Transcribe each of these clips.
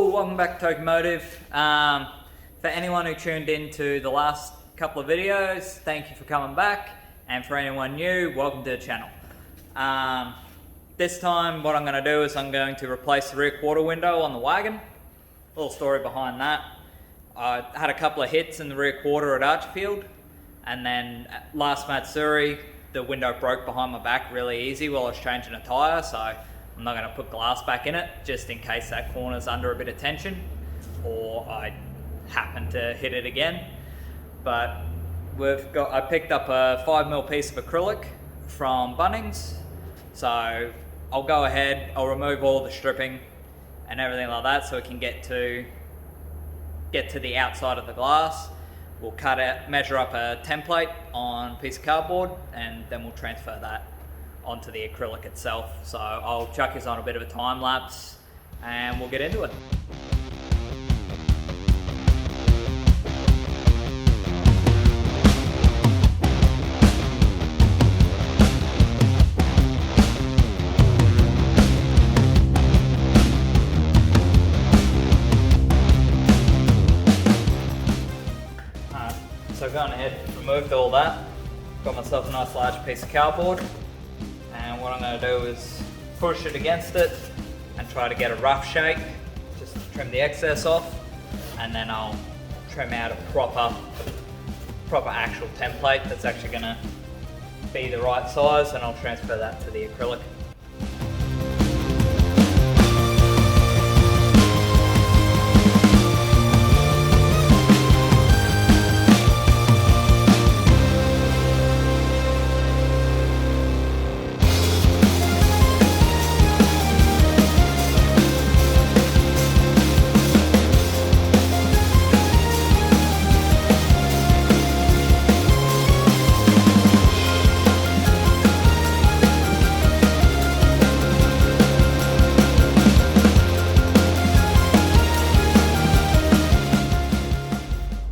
Hello, welcome back to Tokimotive. For anyone who tuned into the last couple of videos, thank you for coming back. And for anyone new, welcome to the channel. This time what I'm going to do is I'm going to replace the rear quarter window on the Wagon. Little story behind that. I had a couple of hits in the rear quarter at Archfield, and then at last Matsuri, the window broke behind my back really easy while I was changing a tyre, so I'm not going to put glass back in it just in case that corner's under a bit of tension or I happen to hit it again. But I picked up a 5mm piece of acrylic from Bunnings, so I'll go ahead, I'll remove all the stripping and everything like that so it can get to the outside of the glass. We'll measure up a template on a piece of cardboard, and then we'll transfer that onto the acrylic itself. So I'll chuck this on a bit of a time lapse and we'll get into it. So I've gone ahead and removed all that. Got myself a nice large piece of cardboard, and what I'm going to do is push it against it and try to get a rough shape, just to trim the excess off, and then I'll trim out a proper actual template that's actually going to be the right size, and I'll transfer that to the acrylic.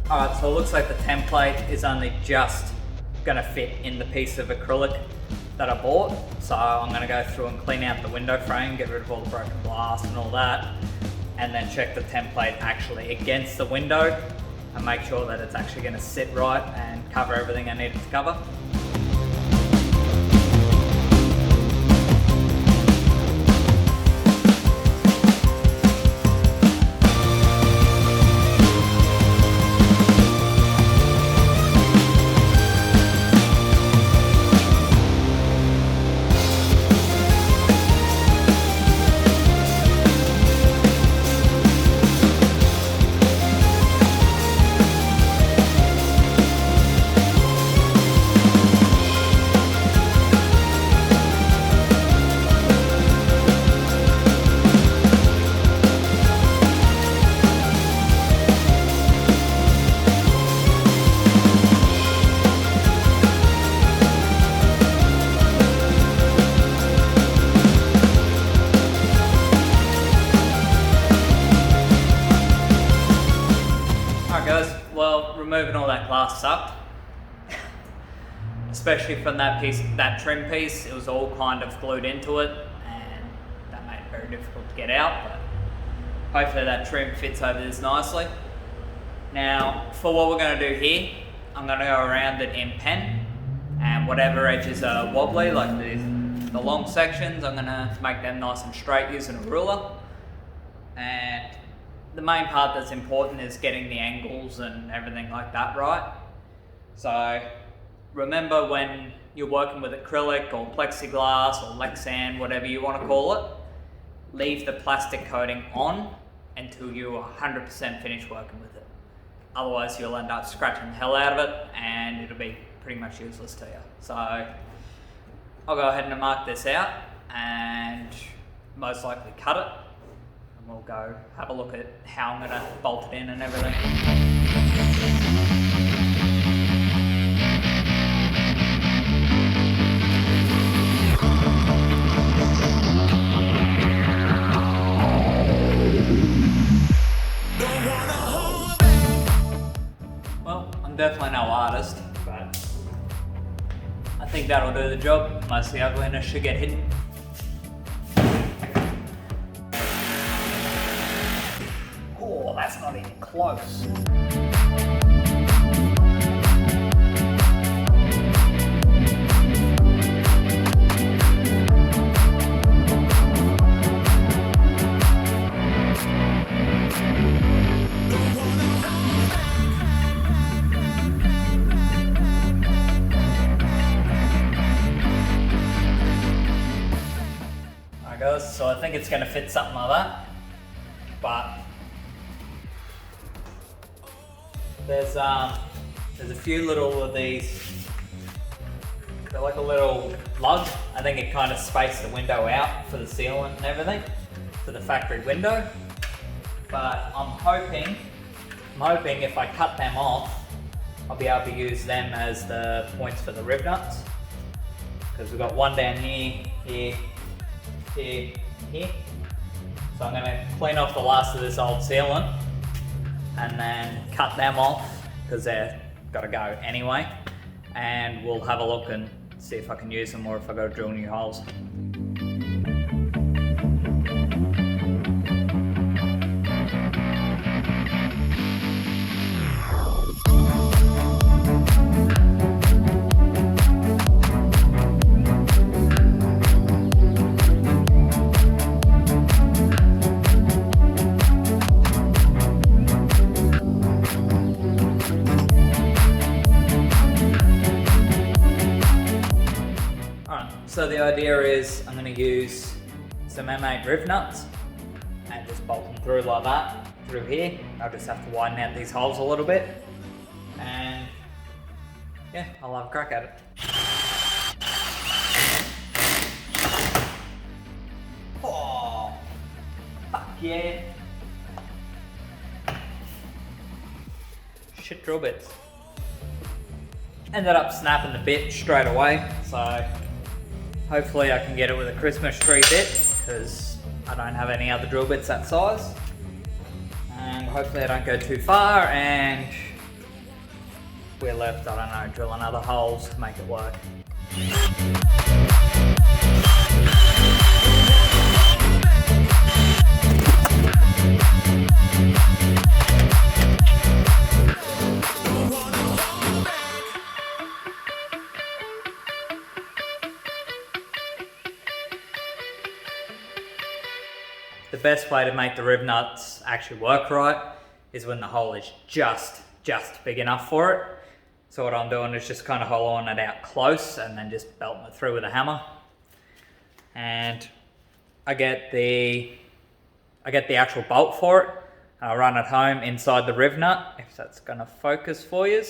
Alright, so it looks like the template is only just going to fit in the piece of acrylic that I bought. So I'm going to go through and clean out the window frame, get rid of all the broken glass and all that, and then check the template actually against the window and make sure that it's actually going to sit right and cover everything I need it to cover. Well, removing all that glass sucked, especially from that trim piece. It was all kind of glued into it, and that made it very difficult to get out, but hopefully that trim fits over this nicely. Now, for what we're going to do here, I'm going to go around it in pen, and whatever edges are wobbly, like the long sections, I'm going to make them nice and straight using a ruler. And the main part that's important is getting the angles and everything like that right. So remember, when you're working with acrylic or plexiglass or Lexan, whatever you want to call it, leave the plastic coating on until you're 100% finished working with it. Otherwise you'll end up scratching the hell out of it and it'll be pretty much useless to you. So I'll go ahead and mark this out and most likely cut it. We'll go have a look at how I'm going to bolt it in and everything. Well, I'm definitely no artist, but I think that'll do the job. Most of the ugliness should get hidden. That's not even close. Alright guys, so I think it's going to fit something like that, but there's a few little of these, they're like a little lug. I think it kind of spaced the window out for the sealant and everything, for the factory window. But I'm hoping if I cut them off, I'll be able to use them as the points for the rib nuts. Because we've got one down here, here, here, here. So I'm going to clean off the last of this old sealant and then cut them off because they've got to go anyway. And we'll have a look and see if I can use them or if I go drill new holes. So the idea is I'm going to use some M8 rib nuts and just bolt them through like that, through here. I'll just have to widen out these holes a little bit and yeah, I'll have a crack at it. Oh, fuck yeah. Shit drill bits. Ended up snapping the bit straight away, so hopefully I can get it with a Christmas tree bit because I don't have any other drill bits that size. And hopefully I don't go too far and we're left, I don't know, drilling other holes to make it work. The best way to make the rib nuts actually work right is when the hole is just big enough for it. So what I'm doing is just kind of hollowing it out close and then just belting it through with a hammer. And I get the actual bolt for it. I'll run it home inside the rib nut, if that's going to focus for you.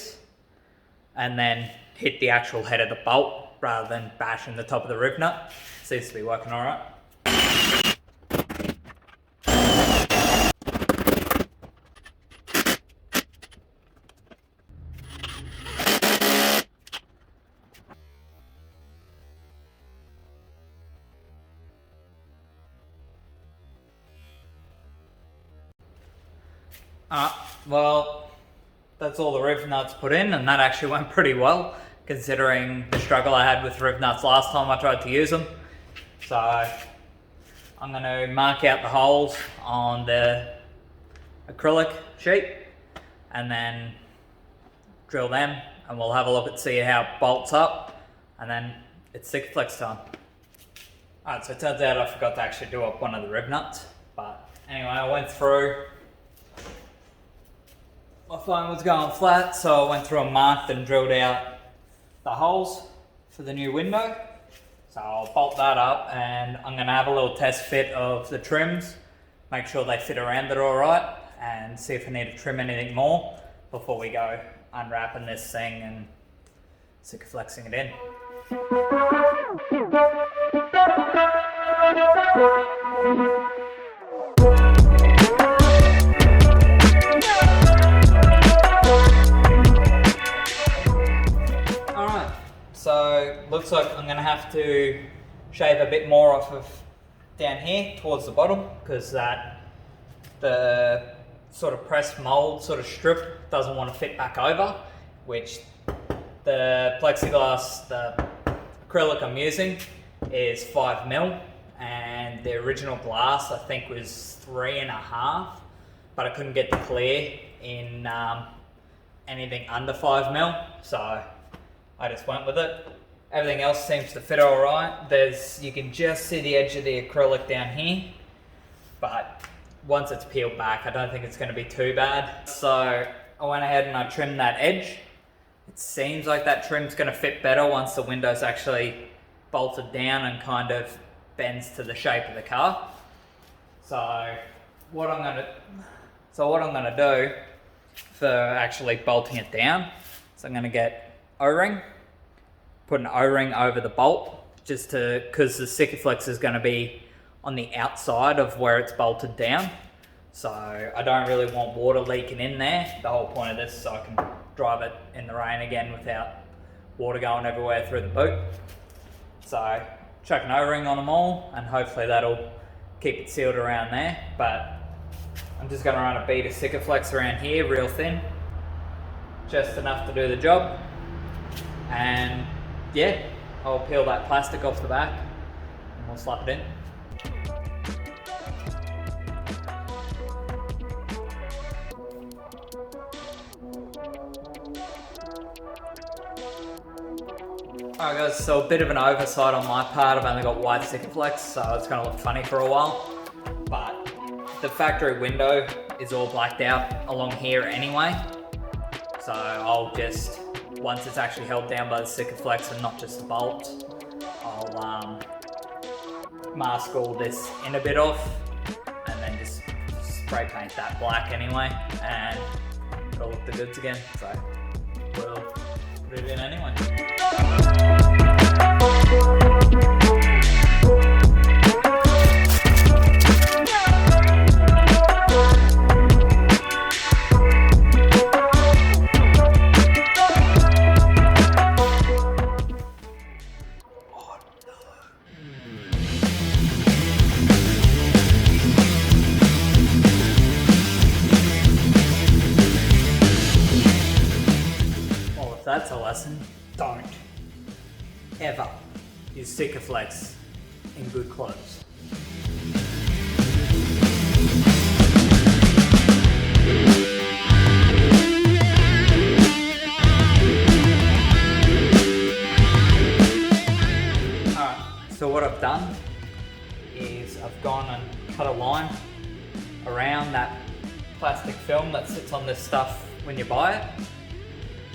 And then hit the actual head of the bolt rather than bashing the top of the rib nut. Seems to be working all right. Well, that's all the rib nuts put in, and that actually went pretty well considering the struggle I had with rib nuts last time I tried to use them. So I'm going to mark out the holes on the acrylic sheet and then drill them, and we'll have a look at see how it bolts up, and then it's Sikaflex time. Alright, so it turns out I forgot to actually do up one of the rib nuts, but anyway, I went through. My phone was going flat, so I went through and marked and drilled out the holes for the new window. So I'll bolt that up and I'm going to have a little test fit of the trims, make sure they fit around it alright, and see if I need to trim anything more before we go unwrapping this thing and Sikaflexing it in. So looks like I'm going to have to shave a bit more off of down here towards the bottom because the sort of pressed mold sort of strip doesn't want to fit back over, which the plexiglass, the acrylic I'm using is 5mm and the original glass I think was 3.5. but I couldn't get the clear in anything under 5mm, so I just went with it. Everything else seems to fit all right. You can just see the edge of the acrylic down here, but once it's peeled back, I don't think it's going to be too bad. So I went ahead and I trimmed that edge. It seems like that trim's going to fit better once the window's actually bolted down and kind of bends to the shape of the car. So what I'm going to do for actually bolting it down, so I'm going to get O-ring, put an O-ring over the bolt, just because the Sikaflex is going to be on the outside of where it's bolted down. So I don't really want water leaking in there. The whole point of this is so I can drive it in the rain again without water going everywhere through the boot. So chuck an O-ring on them all, and hopefully that'll keep it sealed around there. But I'm just going to run a bead of Sikaflex around here, real thin, just enough to do the job. And yeah, I'll peel that plastic off the back and we'll slap it in. Alright guys, so a bit of an oversight on my part. I've only got white Sikaflex, so it's going to look funny for a while. But the factory window is all blacked out along here anyway. So I'll just, once it's actually held down by the Sikaflex and not just the bolt, I'll mask all this in a bit off and then just spray paint that black anyway, and it'll look the goods again. So we'll put it in anyway. That's a lesson. Don't ever use Sikaflex in good clothes. Alright, so what I've done is I've gone and cut a line around that plastic film that sits on this stuff when you buy it.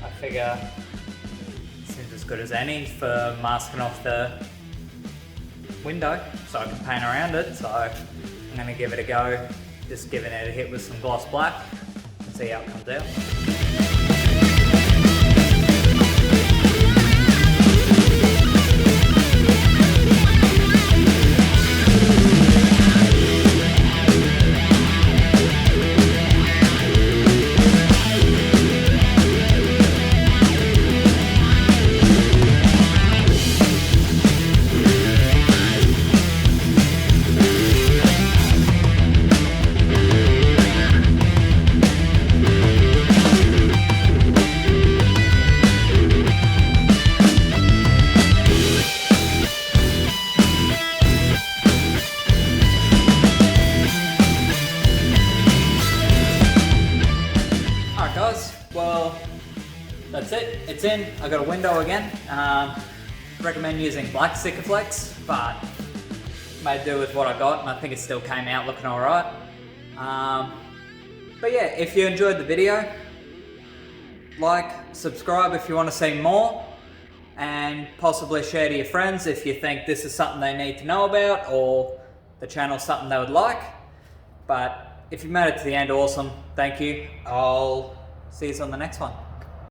I figure it seems as good as any for masking off the window, so I can paint around it. So I'm going to give it a go, just giving it a hit with some gloss black and see how it comes out. Well, that's it. It's in. I got a window again. Recommend using black Sikaflex, but made do with what I got, and I think it still came out looking alright. But yeah, if you enjoyed the video, like, subscribe if you want to see more, and possibly share to your friends if you think this is something they need to know about, or the channel's something they would like. But if you made it to the end, awesome. Thank you. I'll see you on the next one.